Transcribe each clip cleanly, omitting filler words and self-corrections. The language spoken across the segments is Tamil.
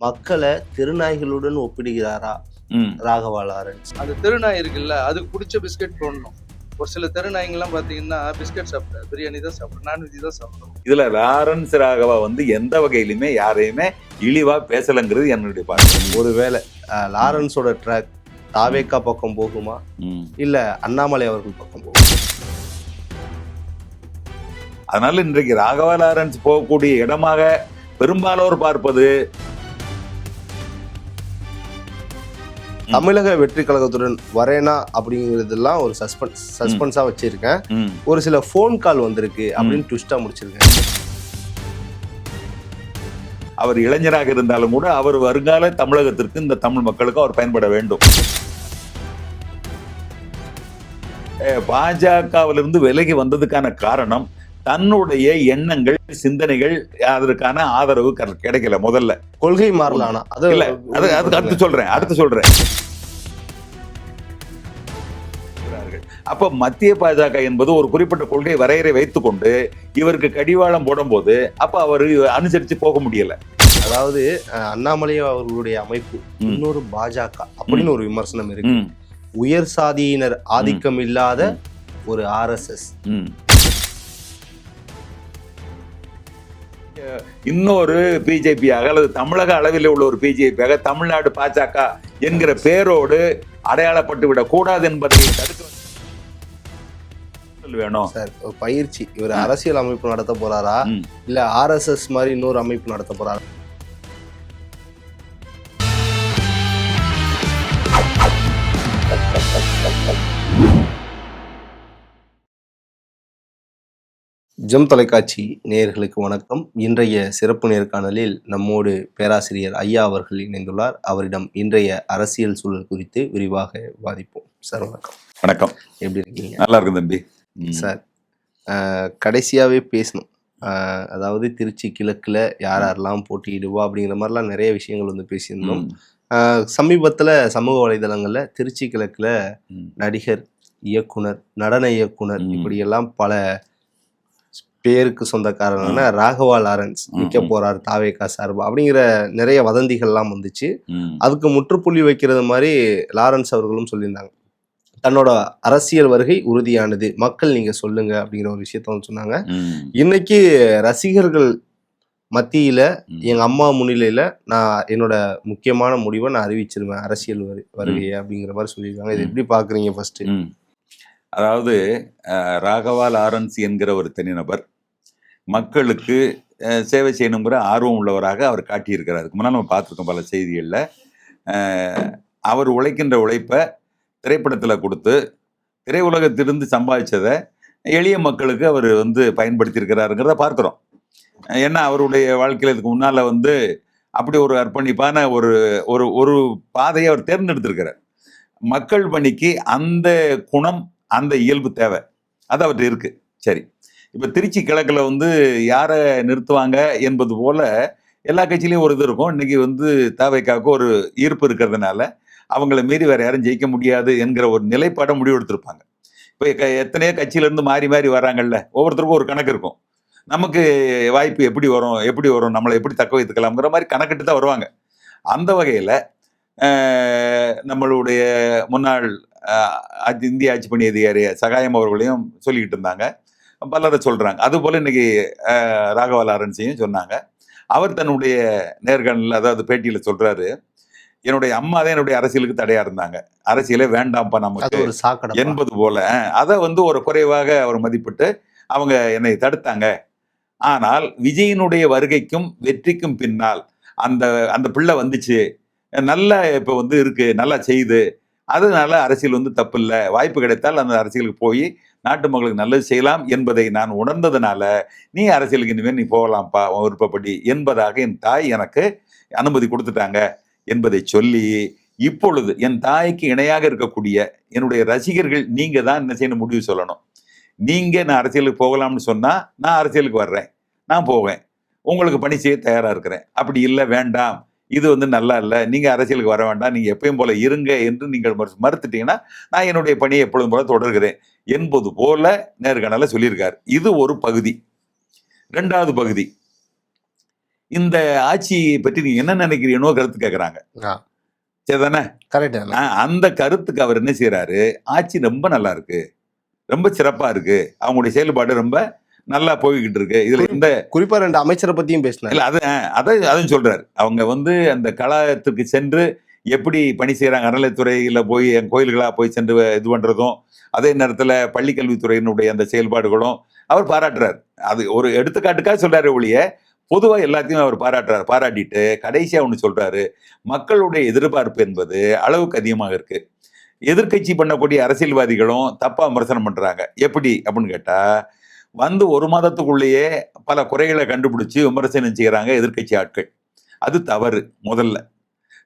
மக்களை தெருநாய்களுடன் ஒப்பிடுகிறாரா ராகவா லாரன்ஸ்? அந்த தெருநாய் இருக்குல்ல, அதுக்கு பிடிச்ச பிஸ்கட் போடணும். ஒரு சில தெருநாய்ங்கெல்லாம் பாத்தீங்கன்னா பிஸ்கட் சாப்பிட பிரியாணி தான் சாப்பிடும், நான்வெஜ் தான் சாப்பிடும். இதுல லாரன்ஸ் ராகவா எந்த வகையிலுமே யாரையுமே இழிவா பேசலங்கிறது என்னுடைய பார்வை. ஒருவேளை லாரன்ஸோட ட்ராக் தாவேக்கா பக்கம் போகுமா இல்ல அண்ணாமலை அவர்கள் பக்கம் போகுமா? அதனால இன்றைக்கு ராகவா லாரன்ஸ் போகக்கூடிய இடமாக பெரும்பாலோர் பார்ப்பது தமிழக வெற்றி கழகத்துடன் வரேனா அப்படிங்கிறதுலாம் ஒரு சஸ்பென்ஸா வச்சிருக்கேன். ஒரு சில போன் கால் வந்திருக்கு அப்படின்னு ட்விஸ்டா முடிச்சிருக்கேன். அவர் இளைஞராக இருந்தாலும் கூட அவர் வருங்கால தமிழகத்திற்கு இந்த தமிழ் மக்களுக்கு அவர் பயன்பட வேண்டும். பாஜகவிலிருந்து விலகி வந்ததுக்கான காரணம் தன்னுடைய எண்ணங்கள் சிந்தனைகள் அதற்கான ஆதரவு கிடைக்கல. முதல்ல கொள்கை மாறலானா அடுத்து சொல்றேன். அப்ப மத்திய பாஜக என்பது ஒரு குறிப்பிட்ட கொள்கை வரையறை வைத்துக் கொண்டு இவருக்கு கடிவாளம் போடும் போது அப்ப அவரு அனுசரிச்சு போக முடியல. அதாவது அண்ணாமலை அவர்களுடைய அமைப்பு இன்னொரு பாஜக அப்படின்னு ஒரு விமர்சனம் இருக்கு. உயர் சாதியினர் ஆதிக்கம் இல்லாத ஒரு RSS, இன்னொரு பிஜேபியாக அல்லது தமிழக அளவில் உள்ள ஒரு பிஜேபியாக தமிழ்நாடு பாஜக என்கிற பேரோடு அடையாளப்பட்டு விடக் கூடாது என்பதை தடுக்க வேணும். சார், பயிற்சி இவர் அரசியல் அமைப்பு நடத்த போறாரா இல்ல RSS மாதிரி இன்னொரு அமைப்பு நடத்த போறாரா? ஜெம் தொலைக்காட்சி நேயர்களுக்கு வணக்கம். இன்றைய சிறப்பு நேர்காணலில் நம்மோடு பேராசிரியர் ஐயா அவர்கள் இணைந்துள்ளார். அவரிடம் இன்றைய அரசியல் சூழல் குறித்து விரிவாக விவாதிப்போம். சார் வணக்கம். வணக்கம். எப்படி இருக்கீங்க? நல்லா இருக்கு தம்பி. சார், கடைசியாவே பேசணும். அதாவது திருச்சி கிழக்குல யாரெல்லாம் போட்டியிடுவா அப்படிங்கிற மாதிரிலாம் நிறைய விஷயங்கள் பேசியிருந்தோம். சமீபத்துல சமூக வலைதளங்கள்ல திருச்சி கிழக்குல நடிகர், இயக்குனர், நடன இயக்குனர் இப்படியெல்லாம் பல பேருக்கு சொந்தக்காரனான ராகவா லாரன்ஸ் நிக்க போறார் தாவேக்கா சார்பா அப்படிங்கிற நிறைய வதந்திகள்லாம் வந்துச்சு. அதுக்கு முற்றுப்புள்ளி வைக்கிறது மாதிரி லாரன்ஸ் அவர்களும் சொல்லியிருந்தாங்க, தன்னோட அரசியல் வருகை உறுதியானது, மக்கள் நீங்க சொல்லுங்க அப்படிங்கிற ஒரு விஷயத்த சொன்னாங்க. இன்னைக்கு ரசிகர்கள் மத்தியில எங்க அம்மா முன்னிலையில நான் என்னோட முக்கியமான முடிவை நான் அறிவிச்சிருவேன், அரசியல் வருகையை அப்படிங்கிற மாதிரி சொல்லியிருக்காங்க. இது எப்படி பாக்குறீங்க? ஃபர்ஸ்ட், அதாவது ராகவா லாரன்ஸ் என்கிற ஒரு தனிநபர் மக்களுக்கு சேவை செய்யணுங்கிற ஆர்வம் உள்ளவராக அவர் காட்டியிருக்கிறார். அதுக்கு முன்னால் நம்ம பார்த்துருக்கோம் பல செய்திகளில். அவர் உழைக்கின்ற உழைப்பை திரைப்படத்தில் கொடுத்து திரையுலகத்திலிருந்து சம்பாதிச்சதை எளிய மக்களுக்கு அவர் பயன்படுத்தியிருக்கிறாருங்கிறத பார்க்குறோம். ஏன்னா அவருடைய வாழ்க்கையில் இதுக்கு முன்னால் அப்படி ஒரு அர்ப்பணிப்பான ஒரு ஒரு ஒரு பாதையை அவர் தேர்ந்தெடுத்திருக்கிறார். மக்கள் பணிக்கு அந்த குணம், அந்த இயல்பு தேவை, அது அவர்கிட்ட இருக்கு. சரி, இப்போ திருச்சி கிழக்கில் யாரை நிறுத்துவாங்க என்பது போல எல்லா கட்சியிலையும் ஒரு இது இருக்கும். இன்னைக்கு தாவேக்காவுக்கு ஒரு ஈர்ப்பு இருக்கிறதுனால அவங்கள மீறி வேற யாரும் ஜெயிக்க முடியாது என்கிற ஒரு நிலைப்பாடை முடிவெடுத்திருப்பாங்க. இப்போ எத்தனையோ கட்சியிலேருந்து மாறி மாறி வராங்கல்ல, ஒவ்வொருத்தருக்கும் ஒரு கணக்கு இருக்கும். நமக்கு வாய்ப்பு எப்படி வரும், நம்மளை எப்படி தக்க வைத்துக்கலாம்ங்கிற மாதிரி கணக்கிட்டு தான் வருவாங்க. அந்த வகையில் நம்மளுடைய முன்னாள் இந்திய ஆட்சி பணி அதிகாரி சகாயம் அவர்களையும் சொல்லிக்கிட்டு இருந்தாங்க, பலரை சொல்றாங்க. அதுபோல இன்னைக்கு ராகவா லாரன்ஸையும் சொன்னாங்க. அவர் தன்னுடைய நேர்காணலில், அதாவது பேட்டியில் சொல்றாரு, என்னுடைய அம்மா தான் என்னுடைய அரசியலுக்கு தடையா இருந்தாங்க, அரசியலே வேண்டாம்ப்பா நமக்கு என்பது போல அதை ஒரு குறைவாக அவர் மதிப்பிட்டு அவங்க என்னை தடுத்தாங்க. ஆனால் விஜயினுடைய வருகைக்கும் வெற்றிக்கும் பின்னால் அந்த அந்த பிள்ளை வந்துச்சு, நல்லா இப்போ இருக்கு, நல்லா செய்யுது, அதனால அரசியல் தப்பு இல்லை, வாய்ப்பு கிடைத்தால் அந்த அரசியலுக்கு போய் நாட்டு மக்களுக்கு நல்லது செய்யலாம் என்பதை நான் உணர்ந்ததுனால நீ அரசியலுக்கு இனிமேல் நீ போகலாம்ப்பா உன் விருப்பப்படி என்பதாக என் தாய் எனக்கு அனுமதி கொடுத்துட்டாங்க என்பதை சொல்லி, இப்பொழுது என் தாய்க்கு இணையாக இருக்கக்கூடிய என்னுடைய ரசிகர்கள் நீங்க தான் என்ன செய்யணும் முடிவு சொல்லணும். நீங்க நான் அரசியலுக்கு போகலாம்னு சொன்னா நான் அரசியலுக்கு வர்றேன், நான் போவேன், உங்களுக்கு பணி செய்ய தயாரா இருக்கிறேன். அப்படி இல்லை, வேண்டாம், இது நல்லா இல்லை, நீங்க அரசியலுக்கு வர வேண்டாம், நீங்க எப்பயும் போல இருங்க என்று நீங்கள் மறுத்துட்டீங்கன்னா நான் என்னுடைய பணியை எப்பொழுதும் போல தொடர்கிறேன் என்பது போல நேர்காணல சொல்லியிருக்காரு. இது ஒரு பகுதி. 2வது பகுதி, இந்த ஆட்சியை பற்றி நீங்க என்ன நினைக்கிறீனோ கருத்து கேட்கறாங்க. சரிதானே? கரெக்ட். அந்த கருத்துக்கு அவர் என்ன செய்யறாரு, ஆட்சி ரொம்ப நல்லா இருக்கு, ரொம்ப சிறப்பா இருக்கு, அவங்களுடைய செயல்பாடு ரொம்ப நல்லா போய்கிட்டு இருக்கு, இதுல எந்த குறிப்பா 2 அமைச்சரை பத்தியும் பேசினார். இல்ல அதுவும் சொல்றாரு. அவங்க வந்து அந்த களத்துக்கு சென்று எப்படி பணி செய்யறாங்க, அறநிலைத்துறையில போய் கோயில்களா போய் சென்று இது பண்றதும், அதே நேரத்துல பள்ளி கல்வித்துறையினுடைய அந்த செயல்பாடுகளும் அவர் பாராட்டுறாரு. அது ஒரு எடுத்துக்காட்டுக்காக சொல்றாரு ஒழிய பொதுவா எல்லாத்தையும் அவர் பாராட்டுறாரு. பாராட்டிட்டு கடைசியா ஒண்ணு சொல்றாரு, மக்களுடைய எதிர்பார்ப்பு என்பது அளவுக்கு அதிகமாக இருக்கு. எதிர்க்கட்சி பண்ணக்கூடிய அரசியல்வாதிகளும் தப்பா விமர்சனம் பண்றாங்க. எப்படி அப்படின்னு கேட்டா, வந்து 1 மாதத்துக்குள்ளேயே பல குறைகளை கண்டுபிடிச்சு விமர்சனம் செய்யறாங்க எதிர்க்கட்சி ஆட்கள். அது தவறு முதல்ல.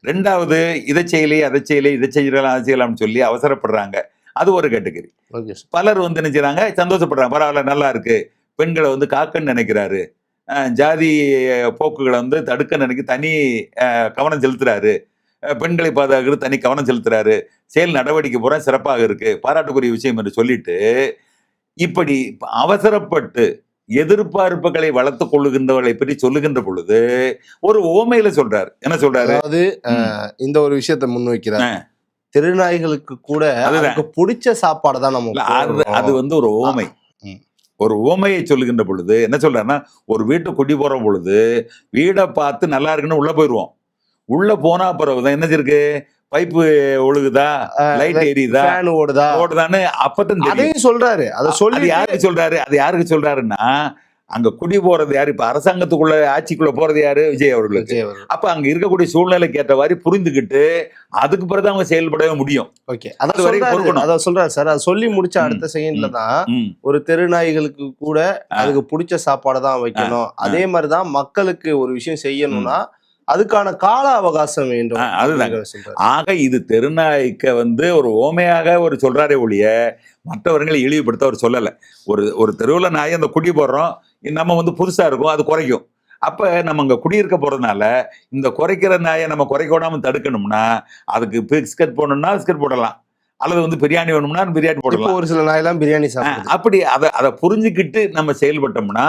2வது இதை செய்யலையே அதை செய்யலையே இதை செய்யலாம் அதை செய்யலாம்னு சொல்லி அவசரப்படுறாங்க. அது ஒரு கேட்டகரி. பலர் வந்து என்ன செய்யறாங்க, சந்தோஷப்படுறாங்க, பரவாயில்ல நல்லா இருக்கு, பெண்களை வந்து காக்கன்னு நினைக்கிறாரு, ஜாதி போக்குகளை வந்து தடுக்க தனி கவனம் செலுத்துறாரு, பெண்களை பாதுகாக்கிறது தனி கவனம் செலுத்துறாரு, செயல் நடவடிக்கை பூரா சிறப்பாக இருக்கு, பாராட்டுக்குரிய விஷயம் என்று சொல்லிட்டு இப்படி அவசரப்பட்டு எதிர்பார்ப்புகளை வளர்த்துக் கொள்ளுகின்றவர்களை பற்றி சொல்லுகின்ற பொழுது ஒரு ஓமையில சொல்றாரு. என்ன சொல்றாரு? அதாவது இந்த ஒரு விஷயத்தை முன்வைக்கிறார், திருநாய்களுக்கு கூட அதுக்கு பிடிச்ச சாப்பாடு தான் நம்ம. அது வந்து ஒரு ஓமை. ஒரு ஓமையை சொல்லுகின்ற பொழுது என்ன சொல்றாருன்னா, ஒரு வீட்டு குடி போற பொழுது வீடை பார்த்து நல்லா இருக்குன்னு உள்ள போயிருவோம். உள்ள போனா பிறகுதான் என்ன இருக்கு, பைப்பு ஒழுகுதா, லைட் எரியுதா, ஓடுதான்னு அப்பதான் அதையும் சொல்றாரு. அதை சொல்லி யாருக்கு சொல்றாரு? அது யாருக்கு சொல்றாருன்னா, அங்க குடி போறது யாரு, இப்ப அரசாங்கத்துக்குள்ள ஆட்சிக்குள்ள போறது யாரு, விஜய் அவர்களுக்கு. அப்ப அங்க இருக்கக்கூடிய சூழ்நிலைக்கு ஏற்றவாறு புரிந்துகிட்டு அதுக்கு பிறகு அவங்க செயல்படவே முடியும். அத சொல்றாரு சார். அதை சொல்லி முடிச்ச அடுத்த செகண்ட்ல தான் ஒரு தெருநாய்களுக்கு கூட அதுக்கு பிடிச்ச சாப்பாடு தான் வைக்கணும், அதே மாதிரிதான் மக்களுக்கு ஒரு விஷயம் செய்யணும்னா அதுக்கான கால அவகாசம் வேண்டும். அதுதான். ஆக இது தெருநாய்க்க வந்து ஒரு ஓமையாக ஒரு சொல்றாரே ஒழிய மற்றவர்களை இழிவுபடுத்த அவர் சொல்லல. ஒரு தெருவுல நாய் அந்த குடி போடுறோம், நம்ம வந்து புதுசா இருக்கும், அது குறைக்கும். அப்ப நம்ம அங்க குடியிருக்க போறதுனால இந்த குறைக்கிற நாயை நம்ம குறைக்க விடாம தடுக்கணும்னா அதுக்கு பிஸ்கட் போடணும்னா பிஸ்கட் போடலாம், அல்லது வந்து பிரியாணி வேணும்னா பிரியாணி போடலாம். ஒரு சில நாயெல்லாம் பிரியாணி சாப்பிடுது. அப்படி அதை புரிஞ்சுக்கிட்டு நம்ம செயல்பட்டோம்னா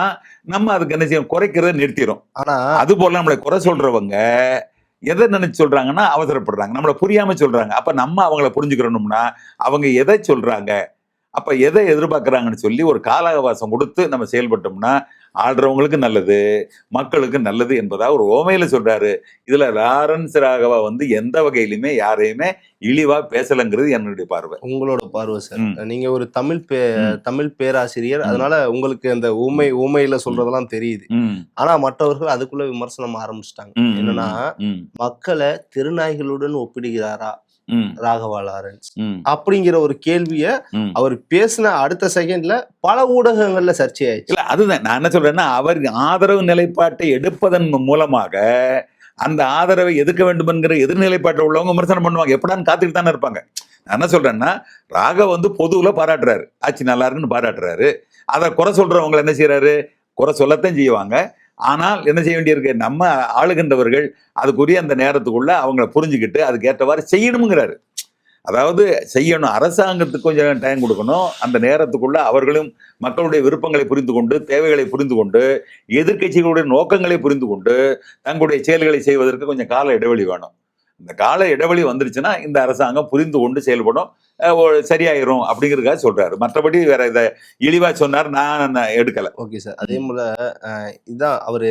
நம்ம அதுக்கு என்ன செய்யும், குறைக்கிறத நிறுத்திடும். ஆனா அது போல நம்மளை குறை சொல்றவங்க எதை நினைச்சு சொல்றாங்கன்னா அவசரப்படுறாங்க, நம்மளை புரியாம சொல்றாங்க. அப்ப நம்ம அவங்கள புரிஞ்சுக்கிறோம்னா அவங்க எதை சொல்றாங்க, அப்ப எதை எதிர்பார்க்கறாங்கன்னு சொல்லி ஒரு கால அவகாசம் கொடுத்து நம்ம செயல்பட்டோம்னா ஆடுறவங்களுக்கு நல்லது, மக்களுக்கு நல்லது என்பதா ஒரு ஓமையில சொல்றாரு. இதுல லாரன்ஸ் ராகவா வந்து எந்த வகையிலுமே யாரையுமே இழிவா பேசலங்கிறது என்னுடைய பார்வை. உங்களோட பார்வை சார். நீங்க ஒரு தமிழ் பேராசிரியர், அதனால உங்களுக்கு அந்த ஊமையில சொல்றதெல்லாம் தெரியுது. ஆனா மற்றவர்கள் அதுக்குள்ள விமர்சனம் ஆரம்பிச்சிட்டாங்க. என்னன்னா, மக்களை திருநாய்களுடன் ஒப்பிடுகிறாரா ராகவா லாரன்ஸ் அப்படிங்கிற ஒரு கேள்விய அவர் பேசின அடுத்த செகண்ட்ல பல ஊடகங்கள்ல சர்ச்சையாயிடுச்சு. இல்ல அதுதான் நான் என்ன சொல்றேன்னா, அவர் ஆதரவு நிலைப்பாட்டை எடுப்பதன் மூலமாக அந்த ஆதரவை எதுக்க வேண்டும் என்கிற எதிர்நிலைப்பாட்டில் உள்ளவங்க விமர்சனம் பண்ணுவாங்க, எப்படான்னு காத்துக்கிட்டு தானே இருப்பாங்க. நான் என்ன சொல்றேன்னா, ராகவ் வந்து பொதுவுல பாராட்டுறாரு, ஆட்சி நல்லா இருக்குன்னு பாராட்டுறாரு. அதை குறை சொல்றவங்க என்ன செய்யறாரு, குறை சொல்லத்தான் செய்வாங்க. ஆனால் என்ன செய்ய வேண்டியிருக்கு, நம்ம ஆளுகின்றவர்கள் அதுக்குரிய அந்த நேரத்துக்குள்ள அவங்களை புரிஞ்சுக்கிட்டு அதுக்கு ஏற்றவாறு செய்யணுங்கிறாரு. அதாவது செய்யணும், அரசாங்கத்துக்கு கொஞ்சம் டைம் கொடுக்கணும், அந்த நேரத்துக்குள்ள அவர்களும் மக்களுடைய விருப்பங்களை புரிந்து கொண்டு தேவைகளை புரிந்து கொண்டு எதிர்க்கட்சிகளுடைய நோக்கங்களை புரிந்து கொண்டு தங்களுடைய செயல்களை செய்வதற்கு கொஞ்சம் கால இடைவெளி வேணும். இந்த கால இடைவெளி வந்துருச்சுன்னா இந்த அரசாங்கம் புரிந்து கொண்டு செயல்படும், சரியாயிரும் அப்படிங்கிறதுக்காக சொல்றாரு. மற்றபடி வேற இதை இழிவா சொன்னார் நான் எடுக்கல. Okay sir. அதே போல இதான் அவரு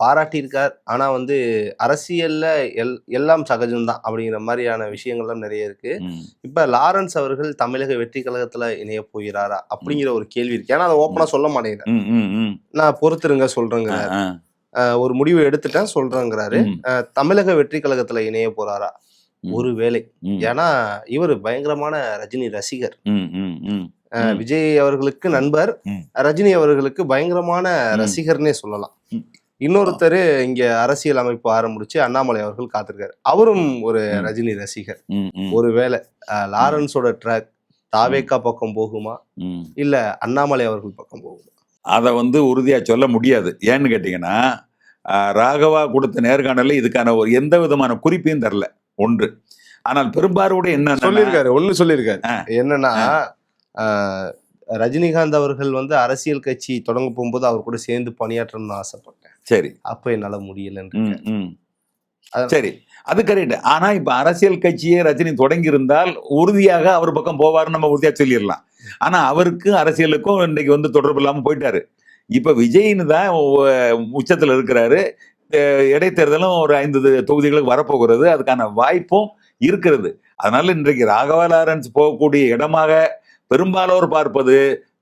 பாராட்டியிருக்கார். ஆனா வந்து அரசியல்ல எல்லாம் சகஜம்தான் அப்படிங்கிற மாதிரியான விஷயங்கள்லாம் நிறைய இருக்கு. இப்ப லாரன்ஸ் அவர்கள் தமிழக வெற்றி கழகத்துல இணைய போகிறாரா அப்படிங்கிற ஒரு கேள்வி இருக்கு. ஏன்னா அதை ஓப்பனா சொல்ல மாட்டேங்கிறேன், நான் பொறுத்துருங்க சொல்றேங்க, ஒரு முடிவு எடுத்துட்டேன் சொல்றேங்கிறாரு. தமிழக வெற்றி கழகத்துல இணைய போறாரா? ஒருவேளை. ஏன்னா இவர் பயங்கரமான ரஜினி ரசிகர், விஜய் அவர்களுக்கு நண்பர், ரஜினி அவர்களுக்கு பயங்கரமான ரசிகர்னே சொல்லலாம். இன்னொருத்தர் இங்க அரசியல் அமைப்பு ஆரம்பிச்சு அண்ணாமலை அவர்கள் காத்திருக்காரு, அவரும் ஒரு ரஜினி ரசிகர். ஒருவேளை லாரன்ஸோட ட்ராக் தாவேக்கா பக்கம் போகுமா இல்ல அண்ணாமலை அவர்கள் பக்கம் போகுமா? அதை வந்து உறுதியா சொல்ல முடியாது. ஏன்னு கேட்டீங்கன்னா, ராகவா கொடுத்த நேர்காணல இதுக்கான ஒரு எந்த விதமான குறிப்பையும் தரல ஒன்று. ஆனால் பெரும்பாலோட என்ன சொல்லியிருக்காரு என்னன்னா, ரஜினிகாந்த் அவர்கள் வந்து அரசியல் கட்சி தொடங்க போகும்போது அவர் கூட சேர்ந்து பணியாற்றணும்னு ஆசைப்பட்டேன், சரி. அப்ப என்னால முடியலன்னு ம், இருக்கேன். ம். அதான். சரி, அது கரெக்ட். ஆனா இப்ப அரசியல் கட்சியே ரஜினி தொடங்கி இருந்தால் உறுதியாக அவர் பக்கம் போவாருன்னு நம்ம உறுதியா சொல்லிடலாம். ஆனா அவருக்கு அரசியலுக்கும் இன்னைக்கு வந்து தொடர்பு இல்லாம போயிட்டாரு. இப்ப விஜய்னு தான் உச்சத்துல இருக்கிறாரு. இடைத்தேர்தலும் ஒரு 5 தொகுதிகளுக்கு வரப்போகிறது. அதுக்கான வாய்ப்பும் இருக்கிறது. அதனால இன்றைக்கு ராகவா லாரன்ஸ் போகக்கூடிய இடமாக பெரும்பாலோர் பார்ப்பது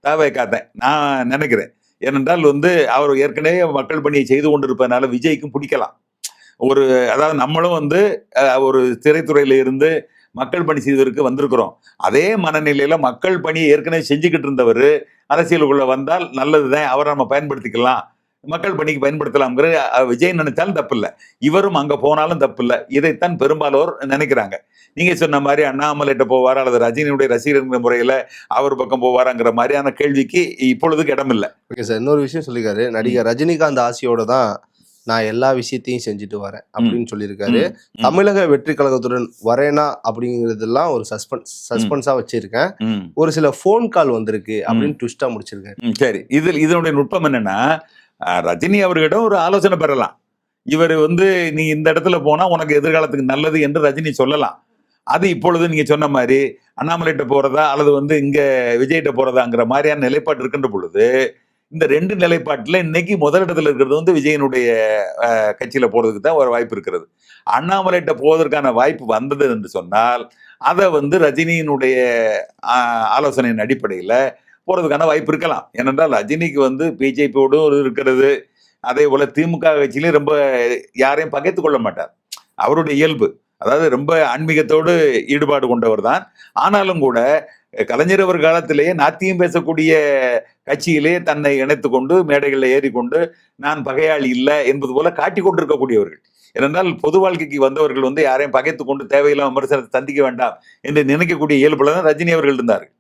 தவேகாதான் நான் நினைக்கிறேன். ஏனென்றால் வந்து அவர் ஏற்கனவே மக்கள் பணியை செய்து கொண்டிருப்பதனால விஜய்க்கும் பிடிக்கலாம். ஒரு அதாவது நம்மளும் வந்து ஒரு திரைத்துறையில இருந்து மக்கள் பணி செய்வதற்கு வந்திருக்கிறோம். அதே மனநிலையில மக்கள் பணியை ஏற்கனவே செஞ்சுக்கிட்டு இருந்தவர் அரசியலுக்குள்ள வந்தால் நல்லதுதான், அவரை நம்ம பயன்படுத்திக்கலாம், மக்கள் பணிக்கு பயன்படுத்தலாம்ங்கிற விஜய் நினைச்சாலும் தப்பு இல்லை, இவரும் அங்க போனாலும் தப்பு இல்லை. இதைத்தான் பெரும்பாலோர் நினைக்கிறாங்க. நீங்க சொன்ன மாதிரி அண்ணாமலைகிட்ட போவாரா அல்லது ரஜினியுடைய ரசிகர் முறையில அவர் பக்கம் போவாராங்கிற மாதிரியான கேள்விக்கு இப்பொழுதுக்கு இடம் இல்லை. ஓகே சார், இன்னொரு விஷயம் சொல்லியிருக்காரு. நடிகர் ரஜினிகாந்த் ஆசையோட தான் நான் எல்லா விஷயத்தையும் செஞ்சுட்டு வரேன் அப்படின்னு சொல்லியிருக்காரு. தமிழக வெற்றி கழகத்துடன் வரேனா அப்படிங்கிறதெல்லாம் ஒரு சஸ்பென்ஸா வச்சிருக்கேன். ஒரு சில போன் கால் வந்திருக்கு அப்படின்னு ட்விஸ்டா முடிச்சிருக்காரு. சரி, இதனுடைய நுட்பம் என்னன்னா, ரஜினி அவர்களிடம் ஒரு ஆலோசனை பெறலாம். இவர் வந்து நீ இந்த இடத்துல போனா உனக்கு எதிர்காலத்துக்கு நல்லது என்று ரஜினி சொல்லலாம். அது இப்பொழுது நீங்க சொன்ன மாதிரி அண்ணாமலைகிட்ட போறதா அல்லது வந்து இங்க விஜய்கிட்ட போறதாங்கிற மாதிரியான நிலைப்பாடு இருக்கின்ற பொழுது இந்த 2 நிலைப்பாட்டுல இன்னைக்கு முதலிடத்துல இருக்கிறது வந்து விஜயனுடைய கட்சியில போறதுக்கு தான் ஒரு வாய்ப்பு இருக்கிறது. அண்ணாமலைகிட்ட போவதற்கான வாய்ப்பு வந்தது என்று சொன்னால் அதை வந்து ரஜினியினுடைய ஆலோசனையின் அடிப்படையில போறதுக்கான வாய்ப்பு இருக்கலாம். ஏனென்றால் ரஜினிக்கு வந்து பிஜேபியோடு இருக்கிறது, அதே போல திமுக கட்சியிலையும் ரொம்ப யாரையும் பகைத்து கொள்ள மாட்டார். அவருடைய இயல்பு, அதாவது ரொம்ப ஆன்மீகத்தோடு ஈடுபாடு கொண்டவர் தான். ஆனாலும் கூட கலைஞர் அவர் காலத்திலேயே நாத்தியம் பேசக்கூடிய கட்சியிலே தன்னை இணைத்து கொண்டு மேடைகளில் ஏறிக்கொண்டு நான் பகையாளி இல்லை என்பது போல காட்டி கொண்டிருக்கக்கூடியவர்கள். ஏனென்றால் பொது வாழ்க்கைக்கு வந்தவர்கள் வந்து யாரையும் பகைத்து கொண்டு தேவையில்லாம விமர்சனத்தை சந்திக்க வேண்டாம் என்று நினைக்கக்கூடிய இயல்புல தான் ரஜினி அவர்கள் இருந்தார்கள்.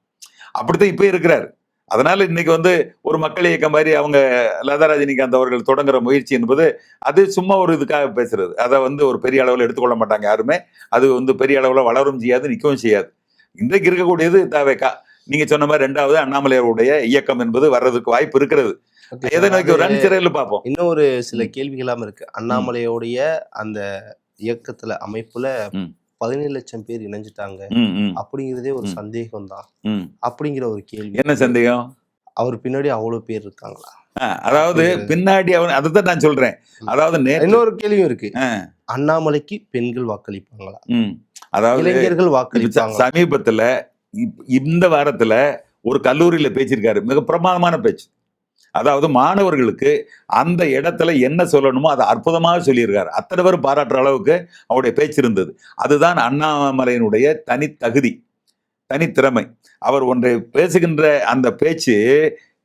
அப்படித்தான் இப்ப இருக்கிறார். அதனால இன்னைக்கு வந்து ஒரு மக்கள் இயக்கம் மாதிரி அவங்க லதா ரஜினிகாந்த் அவர்கள் தொடங்குற முயற்சி என்பது அது சும்மா ஒரு இதுக்காக பேசுறது. அதை வந்து ஒரு பெரிய அளவில் எடுத்துக்கொள்ள மாட்டாங்க யாருமே. அது வந்து பெரிய அளவில் வளரும் செய்யாது, நிற்கவும் செய்யாது. இன்றைக்கு இருக்கக்கூடியது தவேகா. நீங்க சொன்ன மாதிரி 2வது அண்ணாமலையுடைய இயக்கம் என்பது வர்றதுக்கு வாய்ப்பு இருக்கிறது. எதை நோக்கி ஒரு சிறையில் பார்ப்போம். இன்னும் ஒரு சில கேள்விகளாம இருக்கு. அண்ணாமலையோடைய அந்த இயக்கத்துல அமைப்புல 17 லட்சம் பேர் இணைஞ்சிட்டாங்க அப்படிங்கிறதே ஒரு சந்தேகம் தான். அப்படிங்கிற ஒரு கேள்வி. என்ன சந்தேகம்? அவர் பின்னாடி அவ்வளவு பேர் இருக்காங்களா? அதாவது பின்னாடி அவர், அதுதான் நான் சொல்றேன். அதாவது இன்னொரு கேள்வியும் இருக்கு. அண்ணாமலைக்கு பெண்கள் வாக்களிப்பாங்களா? அதாவது இளைஞர்கள் வாக்களிப்பாங்க. சமீபத்துல இந்த வாரத்துல ஒரு கல்லூரியில பேசியிருக்காரு, மிக பிரமாதமான பேச்சு. அதாவது மாணவர்களுக்கு அந்த இடத்துல என்ன சொல்லணுமோ அதை அற்புதமாக சொல்லியிருக்காரு. அத்தனை பேர் பாராட்டுற அளவுக்கு அவருடைய பேச்சு இருந்தது. அதுதான் அண்ணாமலையினுடைய தனித்தகுதி, தனித்திறமை. அவர் ஒன்றை பேசுகின்ற அந்த பேச்சு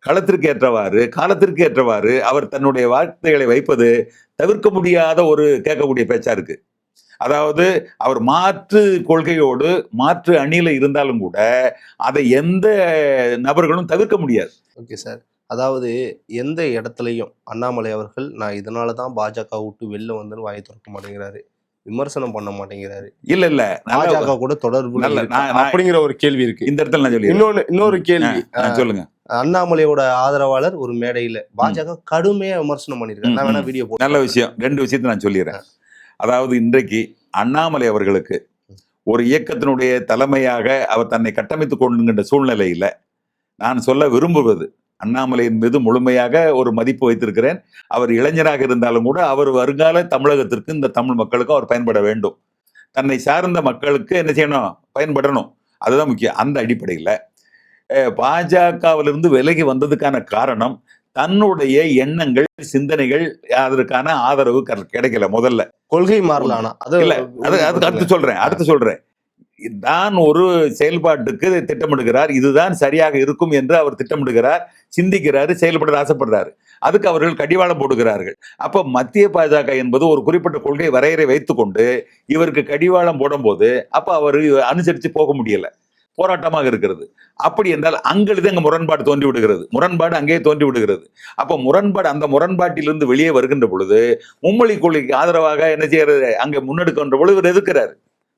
களத்திற்கு ஏற்றவாறு, காலத்திற்கு ஏற்றவாறு அவர் தன்னுடைய வார்த்தைகளை வைப்பது தவிர்க்க முடியாத ஒரு கேட்கக்கூடிய பேச்சா இருக்கு. அதாவது அவர் மாற்று கொள்கையோடு மாற்று அணியில இருந்தாலும் கூட அதை எந்த நபர்களும் தவிர்க்க முடியாது. ஓகே சார், அதாவது எந்த இடத்துலையும் அண்ணாமலை அவர்கள் நான் இதனாலதான் பாஜக விட்டு வெளில வந்து வாயை திறக்க மாட்டேங்கிறாரு, விமர்சனம் பண்ண மாட்டேங்கிறாரு, இல்ல பாஜக கூட தொடர்பு அப்படிங்கிற ஒரு கேள்வி இருக்கு. இந்த இடத்துல நான் சொல்லி இன்னொரு கேள்வி சொல்லுங்க. அண்ணாமலையோட ஆதரவாளர் ஒரு மேடையில பாஜக கடுமையா விமர்சனம் பண்ணிருக்காரு. நான் வேணா வீடியோ போட்டு. நல்ல விஷயம். 2 விஷயத்தை நான் சொல்லிடுறேன். அதாவது இன்றைக்கு அண்ணாமலை அவர்களுக்கு ஒரு இயக்கத்தினுடைய தலைமையாக அவர் தன்னை கட்டமைத்துக் கொள்கின்ற சூழ்நிலையில நான் சொல்ல விரும்புவது, அண்ணாமலையின் மீது முழுமையாக ஒரு மதிப்பு வைத்திருக்கிறேன். அவர் இளைஞராக இருந்தாலும் கூட அவர் வருங்கால தமிழகத்திற்கு, இந்த தமிழ் மக்களுக்கும் அவர் பயன்பட வேண்டும். தன்னை சார்ந்த மக்களுக்கு என்ன செய்யணும்? பயன்படணும். அதுதான் முக்கியம். அந்த அடிப்படையில் பாஜகவிலிருந்து விலகி வந்ததுக்கான காரணம் தன்னுடைய எண்ணங்கள், சிந்தனைகள், அதற்கான ஆதரவு கிடைக்கல. முதல்ல கொள்கை மாறலானா அடுத்து சொல்றேன். தான் ஒரு செயல்பாட்டுக்கு திட்டமிடுகிறார், இதுதான் சரியாக இருக்கும் என்று அவர் திட்டமிடுகிறார், சிந்திக்கிறாரு, செயல்பட ஆசைப்படுறாரு. அதுக்கு அவர்கள் கடிவாளம் போடுகிறார்கள். அப்ப மத்திய பாஜக என்பது ஒரு குறிப்பிட்ட கொள்கை வரையறை வைத்துக்கொண்டு இவருக்கு கடிவாளம் போடும் போது அப்ப அவர் அனுசரித்து போக முடியல, போராட்டமாக இருக்கிறது. அப்படி என்றால் அங்கிருந்து அங்க முரண்பாடு தோன்றி விடுகிறது, முரண்பாடு அங்கே தோன்றி விடுகிறது. அப்ப முரண்பாடு, அந்த முரண்பாட்டிலிருந்து வெளியே வருகின்ற பொழுது மும்மொழி கொள்கைக்கு ஆதரவாக என்ன செய்யறது, அங்க முன்னெடுக்கின்ற பொழுது இவர் எதிர்க்கிறார்.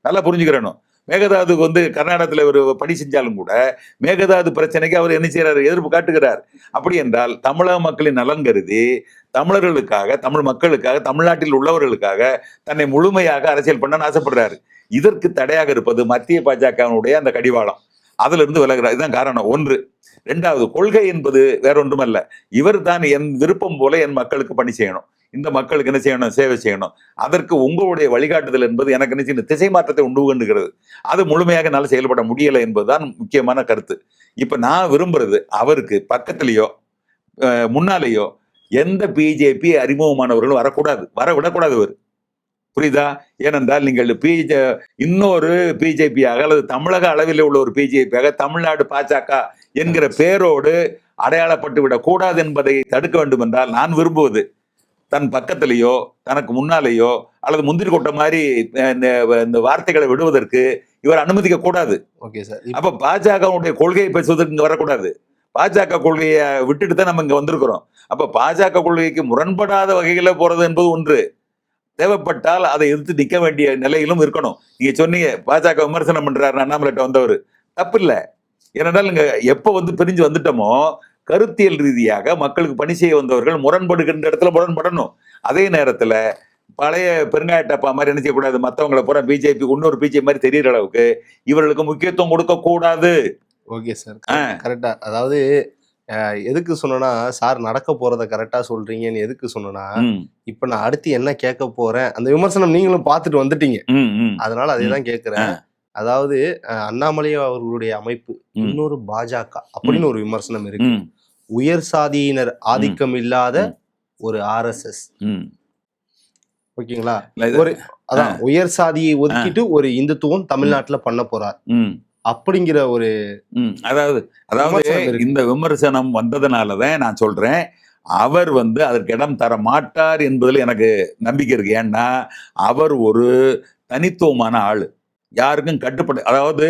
நல்லா புரிஞ்சுக்கிறணும். மேகதாதுக்கு வந்து கர்நாடகத்தில் ஒரு பணி செஞ்சாலும் கூட மேகதாது பிரச்சனைக்கு அவர் என்ன செய்யறாரு, எதிர்ப்பு காட்டுகிறார். அப்படி என்றால் தமிழக மக்களின் நலன் கருதி தமிழர்களுக்காக, தமிழ் மக்களுக்காக, தமிழ்நாட்டில் உள்ளவர்களுக்காக தன்னை முழுமையாக அரசியல் பண்ண ஆசைப்படுறாரு. இதற்கு தடையாக இருப்பது மத்திய பாஜகவினுடைய அந்த கடிவாளம். அதுல இருந்து விலகிறார். இதுதான் காரணம் ஒன்று. இரண்டாவது, கொள்கை என்பது வேற ஒன்றுமல்ல. இவர் தான் என் விருப்பம் போல என் மக்களுக்கு பணி செய்யணும், இந்த மக்களுக்கு என்ன செய்யணும், சேவை செய்யணும். அதற்கு உங்களுடைய வழிகாட்டுதல் என்பது எனக்கு என்ன செய்யணும், திசை மாற்றத்தை உண்டு கொண்டுகிறது. அது முழுமையாக என்னால் செயல்பட முடியலை என்பதுதான் முக்கியமான கருத்து. இப்ப நான் விரும்புறது, அவருக்கு பக்கத்திலேயோ முன்னாலேயோ எந்த பிஜேபி அறிமுகமானவர்களும் வரக்கூடாது, வர விடக்கூடாது. அவர் புரியுதா? ஏனென்றால் நீங்கள் இன்னொரு பிஜேபியாக அல்லது தமிழக அளவில் உள்ள ஒரு பிஜேபியாக தமிழ்நாடு பாஜக என்கிற பேரோடு அடையாளப்பட்டு விடக் கூடாது என்பதை தடுக்க வேண்டும் என்றால் நான் விரும்புவது, தன் பக்கத்திலேயோ தனக்கு முன்னாலேயோ அல்லது முந்திரி கொட்ட மாதிரி இந்த வார்த்தைகளை விடுவதற்கு இவர் அனுமதிக்க கூடாது. Okay sir. அப்ப பாஜகவுடைய கொள்கையை பேசுவதற்கு இங்க வரக்கூடாது. பாஜக கொள்கையை விட்டுட்டு தான் நம்ம இங்க வந்திருக்கிறோம். அப்ப பாஜக கொள்கைக்கு முரண்படாத வகையில போறது என்பது ஒன்று. தேவைப்பட்டால் அதை எதிர்த்து நிற்க வேண்டிய நிலையிலும் இருக்கணும். நீங்க சொன்னீங்க பாஜக விமர்சனம் பண்றாரு அண்ணாமலைட்ட வந்தவர், தப்பு இல்லை. ஏனென்றால் இங்க எப்ப வந்து பிரிஞ்சு வந்துட்டோமோ கருத்தியல் ரீதியாக மக்களுக்கு பணி செய்ய வந்தவர்கள் முரண்படுகின்ற இடத்துல முரண்படணும். அதே நேரத்துல பழைய பெருங்காயட்டப்பா மாதிரி என்ன செய்யக்கூடாது, மற்றவங்களை பூரா பிஜேபி இன்னொரு பிஜேபி மாதிரி தெரியற அளவுக்கு இவர்களுக்கு முக்கியத்துவம் கொடுக்க கூடாது. ஓகே சார், கரெக்டா. அதாவது எதுக்கு சொன்னா சார் நடக்க போறத கரெக்டா சொல்றீங்கன்னு எதுக்கு சொன்னா, இப்ப நான் அடுத்து என்ன கேட்க போறேன், அந்த விமர்சனம் நீங்களும் பார்த்துட்டு வந்துட்டீங்க, அதனால அதேதான் கேட்கிறேன். அதாவது அண்ணாமலை அவர்களுடைய அமைப்பு இன்னொரு பாஜக அப்படின்னு ஒரு விமர்சனம் இருக்கு. உயர் சாதியினர் ஆதிக்கம் இல்லாத ஒரு RSS, ஓகேங்களா? ஒரு அதான் உயர் சாதியை ஒதுக்கிட்டு ஒரு இந்துத்துவம் தமிழ்நாட்டுல பண்ண போறார் அப்படிங்கிற ஒரு அதாவது இந்த விமர்சனம் வந்ததுனாலதான் நான் சொல்றேன், அவர் வந்து அதற்கு இடம் தர மாட்டார் என்பதில் எனக்கு நம்பிக்கை இருக்கு. ஏன்னா அவர் ஒரு தனித்துவமான ஆளு, யாருக்கும் கட்டுப்பட, அதாவது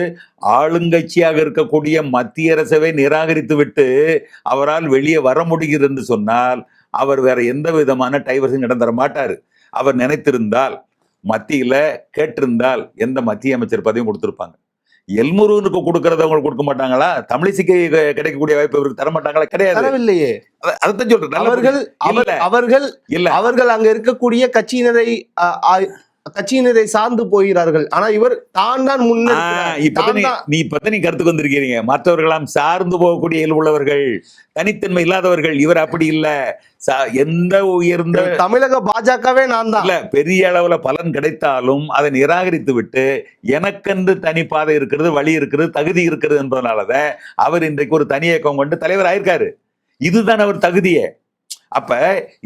ஆளுங்கட்சியாக இருக்கக்கூடிய மத்திய அரசவை நிராகரித்து விட்டு அவரால் வெளியே வர முடிகிறது என்று சொன்னால் அவர் வேற எந்த விதமான டைவர்ஸும் இடம் தர மாட்டார். அவர் நினைத்திருந்தால் மத்தியில கேட்டிருந்தால் எந்த மத்திய அமைச்சர் பதவியும் கொடுத்திருப்பாங்க. எல்முருகனுக்கு கொடுக்கறத அவங்க கொடுக்க மாட்டாங்களா? தமிழிசைக்கு கிடைக்கக்கூடிய வாய்ப்பு இவருக்கு தர மாட்டாங்களா? கிடையாது. இல்லையே. அதான் சொல்றேன். அவர்கள் அங்க இருக்கக்கூடிய கட்சியினரை சார்ந்து போகிறார்கள். ஆனா இவர் தான் நீ கருத்துக்கு வந்திருக்கீங்க. மற்றவர்களாம் சார்ந்து போகக்கூடிய இயல்பு உள்ளவர்கள், தனித்தன்மை இல்லாதவர்கள். இவர் அப்படி இல்ல. எந்த உயர்ந்த தமிழக பாஜகவே நான் தான் இல்ல, பெரிய அளவுல பலன் கிடைத்தாலும் அதை நிராகரித்து விட்டு எனக்கென்று தனிப்பாதை இருக்கிறது, வழி இருக்கிறது, தகுதி இருக்கிறது என்பதனாலதான் அவர் இன்றைக்கு ஒரு தனி இயக்கம் கொண்டு தலைவர் ஆயிருக்காரு. இதுதான் அவர் தகுதியே. அப்ப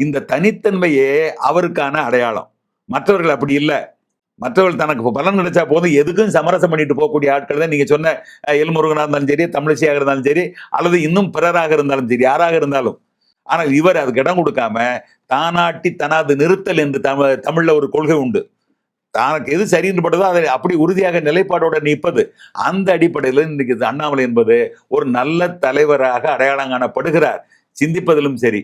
இந்த தனித்தன்மையே அவருக்கான அடையாளம். மற்றவர்கள் அப்படி இல்லை. மற்றவர்கள் தனக்கு பலன் கிடைச்சா போதும் எதுக்கும் சமரசம் பண்ணிட்டு போகக்கூடிய ஆட்கள் தான் நீங்க சொன்ன எல்முருகனாக இருந்தாலும் சரி, தமிழிசையாக இருந்தாலும் சரி, அல்லது இன்னும் பிறராக இருந்தாலும் சரி, யாராக இருந்தாலும். ஆனால் இவர் அதுக்கு இடம் கொடுக்காம தானாட்டி தனாது நிறுத்தல் என்று தமிழ்ல ஒரு கொள்கை உண்டு. தனக்கு எது சரின்னு பட்டதோ அதை அப்படி உறுதியாக நிலைப்பாடோட நிற்பது. அந்த அடிப்படையில் இன்னைக்கு அண்ணாமலை என்பது ஒரு நல்ல தலைவராக அடையாளம் காணப்படுகிறார். சிந்திப்பதிலும் சரி,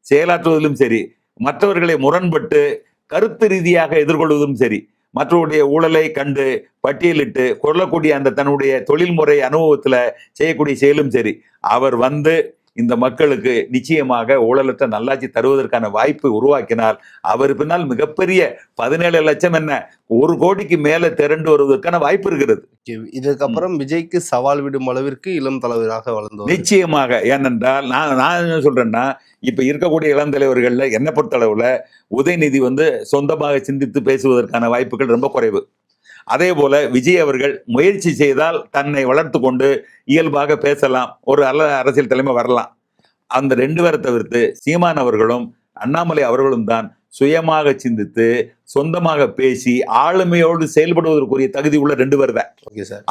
செயலாற்றுவதிலும் சரி, மற்றவர்களை முரண்பட்டு கருத்து ரீதியாக எதிர்கொள்வதும் சரி, மற்றவருடைய ஊழலை கண்டு பட்டியலிட்டு கொள்ளக்கூடிய அந்த தன்னுடைய தொழில்முறை அனுபவத்துல செய்யக்கூடிய செயலும் சரி, அவர் வந்து இந்த மக்களுக்கு நிச்சயமாக ஊழலற்ற நல்லாட்சி தருவதற்கான வாய்ப்பை உருவாக்கினால் அவர் பின்னால் மிகப்பெரிய 17 லட்சம் என்ன 1 கோடிக்கு மேல திரண்டு வருவதற்கான வாய்ப்பு இருக்கிறது. இதுக்கப்புறம் விஜய்க்கு சவால் விடும் அளவிற்கு இளம் தலைவராக வளர்ந்து நிச்சயமாக. ஏனென்றால் நான் என்ன சொல்றேன்னா, இப்ப இருக்கக்கூடிய இளம் தலைவர்கள்ல என்னை பொறுத்தளவுல உதயநிதி வந்து சொந்தமாக சிந்தித்து பேசுவதற்கான வாய்ப்புகள் ரொம்ப குறைவு. அதே போல விஜய் அவர்கள் முயற்சி செய்தால் தன்னை வளர்த்து கொண்டு இயல்பாக பேசலாம், ஒரு அரசியல் தலைமை வரலாம். அந்த 2 பேரை தவிர்த்து சீமான் அவர்களும் அண்ணாமலை அவர்களும் தான் சுயமாக சிந்தித்து சொந்தமாக பேசி ஆளுமையோடு செயல்படுவதற்குரிய தகுதி உள்ள 2 பேர் தான்.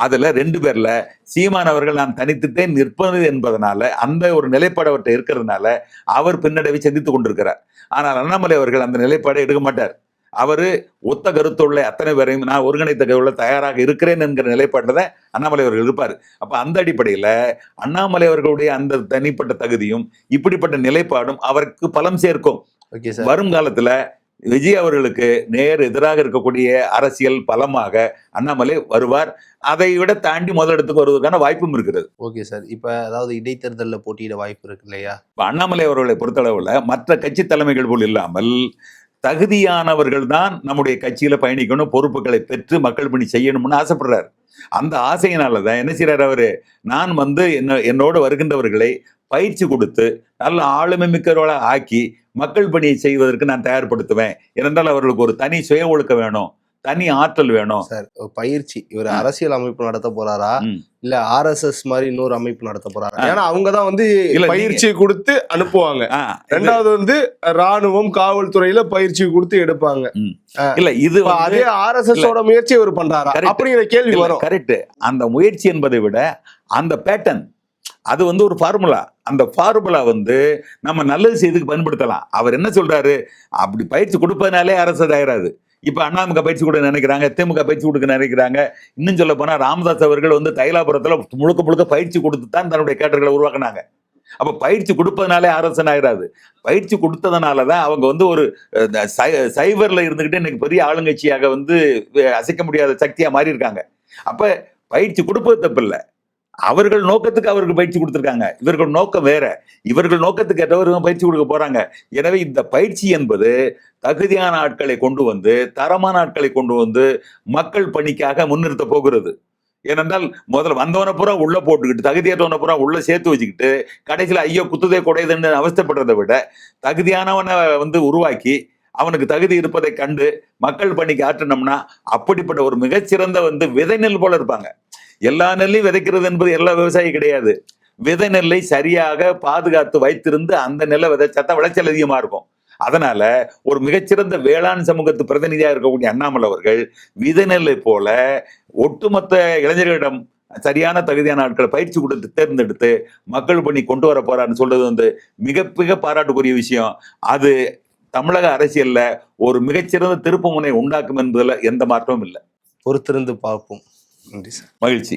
அதுல 2 பேர்ல சீமான் அவர்கள் நான் தனித்துட்டே நிற்பது என்பதனால அந்த ஒரு நிலைப்பாடு அவர்கிட்ட இருக்கிறதுனால அவர் பின்னடைவை சந்தித்துக் கொண்டிருக்கிறார். ஆனால் அண்ணாமலை அவர்கள் அந்த நிலைப்பாடை எடுக்க மாட்டார். அவரு ஒத்த கருத்துள்ள அத்தனை பேரையும் நான் ஒருங்கிணைத்த கருவுள்ள தயாராக இருக்கிறேன் என்கிற நிலைப்பாட்டில் தான் அண்ணாமலை அவர்கள் இருப்பார். அப்ப அந்த அடிப்படையில அண்ணாமலை அவர்களுடைய அந்த தனிப்பட்ட தகுதியும் இப்படிப்பட்ட நிலைப்பாடும் அவருக்கு பலம் சேர்க்கும். வரும் காலத்துல விஜய் அவர்களுக்கு நேர் எதிராக இருக்கக்கூடிய அரசியல் பலமாக அண்ணாமலை வருவார். அதை விட தாண்டி முதலிடத்துக்கு வருவதற்கான வாய்ப்பும் இருக்கிறது. Okay sir. இப்ப அதாவது இடைத்தேர்தலில் போட்டியிட வாய்ப்பு இருக்கு இல்லையா? இப்ப அண்ணாமலை அவர்களை பொறுத்தளவுல மற்ற கட்சி தலைமைகள் போல் இல்லாமல் தகுதியானவர்கள் தான் நம்முடைய கட்சியில பயணிக்கணும், பொறுப்புகளை பெற்று மக்கள் பணி செய்யணும்னு ஆசைப்படுறாரு. அந்த ஆசையினாலதான் என்ன செய்யறாரு அவரு, நான் என்னோடு வருகின்றவர்களை பயிற்சி கொடுத்து நல்ல ஆளுமை மிக்கவர்களா ஆக்கி மக்கள் பணியை செய்வதற்கு நான் தயார்படுத்துவேன். ஏனென்றால் அவர்களுக்கு ஒரு தனி சுய ஒழுக்கம் வேணும், தனி ஆற்றல் வேணும். சார் பயிற்சி இவர் அரசியல் அமைப்பு நடத்த போறாரா இல்ல RSS மாதிரி இன்னொரு அமைப்பு நடத்த போறாரா? ஏன்னா அவங்கதான் வந்து பயிற்சி கொடுத்து அனுப்புவாங்க. ரெண்டாவது வந்து ராணுவம் காவல்துறையில பயிற்சி கொடுத்து எடுப்பாங்க. இல்ல இது அதே RSS ஓட முயற்சி இவர் பண்றாரா அப்படிங்கிற கேள்வி வரும். கரெக்ட். அந்த முயற்சி என்பதை விட அந்த பேட்டர்ன் அது வந்து ஒரு ஃபார்முலா. அந்த ஃபார்முலா வந்து நம்ம நல்லது செய்துக்கு பயன்படுத்தலாம். அவர் என்ன சொல்றாரு, அப்படி பயிற்சி கொடுப்பதனாலே அரசு ஆயிராது. இப்ப அண்ணாமுக பயிற்சி கொடுக்க நினைக்கிறாங்க, திமுக பயிற்சி கொடுக்க நினைக்கிறாங்க. இன்னும் சொல்ல போனா ராமதாஸ் அவர்கள் வந்து தைலாபுரத்துல முழுக்க பயிற்சி கொடுத்து தான் தன்னுடைய கேட்டர்களை உருவாக்குனாங்க. அப்ப பயிற்சி கொடுப்பதனாலே அரசன் ஆயிராது. பயிற்சி கொடுத்ததுனாலதான் அவங்க வந்து ஒரு சைபர்ல இருந்துகிட்டு இன்னைக்கு பெரிய ஆளுங்கட்சியாக வந்து அசைக்க முடியாத சக்தியா மாறி இருக்காங்க. அப்ப பயிற்சி கொடுப்பது தப்பில்லை, அவர்கள் நோக்கத்துக்கு அவருக்கு பயிற்சி கொடுத்திருக்காங்க. இவர்கள் நோக்கம் வேற, இவர்கள் நோக்கத்துக்கு ஏற்றவர்கள் பயிற்சி கொடுக்க போறாங்க. எனவே இந்த பயிற்சி என்பது தகுதியான ஆட்களை கொண்டு வந்து, தரமான ஆட்களை கொண்டு வந்து மக்கள் பணிக்காக முன்னிறுத்த போகிறது. ஏனென்றால் முதல்ல வந்தவனை பூரா உள்ள போட்டுக்கிட்டு தகுதியற்றவனை பூரா உள்ள சேர்த்து வச்சுக்கிட்டு கடைசியில் ஐயோ குத்துதே குடையுதுன்னு அவஸ்தைப்படுறதை விட தகுதியானவனை வந்து உருவாக்கி அவனுக்கு தகுதி இருப்பதை கண்டு மக்கள் பணிக்கு ஆற்றினோம்னா அப்படிப்பட்ட ஒரு மிகச்சிறந்த வந்து விதை நெல் போல இருப்பாங்க. எல்லா நெல்லையும் விதைக்கிறது என்பது எல்லா விவசாயி கிடையாது. விதை நெல்லை சரியாக பாதுகாத்து வைத்திருந்து அந்த நெல்லை விதைச்சாத்தான் விளைச்சல் அதிகமா இருக்கும். அதனால ஒரு மிகச்சிறந்த வேளாண் சமூகத்து பிரதிநிதியா இருக்கக்கூடிய அண்ணாமலை அவர்கள் விதை நெல்லை போல ஒட்டுமொத்த இளைஞர்களிடம் சரியான தகுதியான ஆட்களை பயிற்சி கொடுத்து தேர்ந்தெடுத்து மக்கள் பணி கொண்டு வர போறாருன்னு சொல்றது வந்து மிக மிக பாராட்டுக்குரிய விஷயம். அது தமிழக அரசியல்ல ஒரு மிகச்சிறந்த திருப்பு முனை உண்டாக்கும் என்பதில் எந்த மாற்றமும் இல்லை. பொறுத்திருந்து பார்ப்போம். நன்றி சார். மகிழ்ச்சி.